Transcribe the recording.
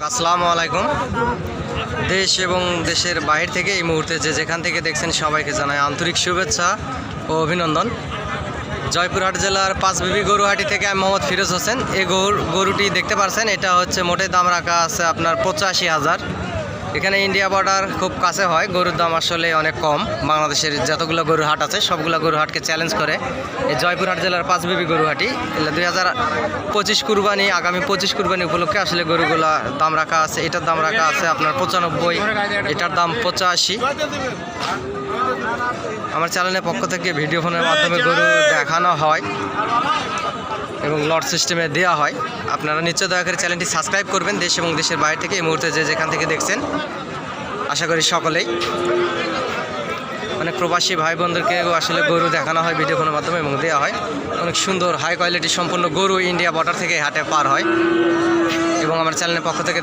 আসসালামু আলাইকুম। দেশ এবং দেশের বাইরে থেকে এই মুহূর্তে যেখান থেকে দেখছেন সবাইকে জানাই আন্তরিক শুভেচ্ছা ও অভিনন্দন। জয়পুরহাট জেলার পাঁচবিবি গরুহাটি থেকে আমি মোহাম্মদ ফিরোজ হোসেন। এই গরুটি দেখতে পাচ্ছেন, এটা হচ্ছে মোটে দাম রাখা আছে আপনার 85,000। এখানে ইন্ডিয়া বর্ডার খুব কাছে হয়, গরুর দাম আসলে অনেক কম। বাংলাদেশের যতগুলো গরুর হাট আছে সবগুলো গরুর হাটকে চ্যালেঞ্জ করে এই জয়পুরহাট জেলার পাঁচবিবি গরুহাটি। 2025 কুরবানি, আগামী 25 কুরবানি উপলক্ষে আসলে গরুগুলা দাম রাখা আছে। এটার দাম রাখা আছে আপনার 95, এটার দাম 85। আমার চ্যানেলের পক্ষ থেকে ভিডিও ফোনের মাধ্যমে গরু দেখানো হয় এবং লট সিস্টেমে দেওয়া হয়। আপনারা নিশ্চয় দয়া করে চ্যানেলটি সাবস্ক্রাইব করবেন। দেশ এবং দেশের বাইরে থেকে এই মুহূর্তে যেখান থেকে দেখছেন, আশা করি সকলেই অনেক প্রবাসী ভাই বোনদেরকেও আসলে গরু দেখানো হয় ভিডিও ফোনের মাধ্যমে এবং দেওয়া হয়। অনেক সুন্দর হাই কোয়ালিটি সম্পন্ন গরু ইন্ডিয়া বর্ডার থেকে হাটে পার হয় এবং আমার চ্যানেলের পক্ষ থেকে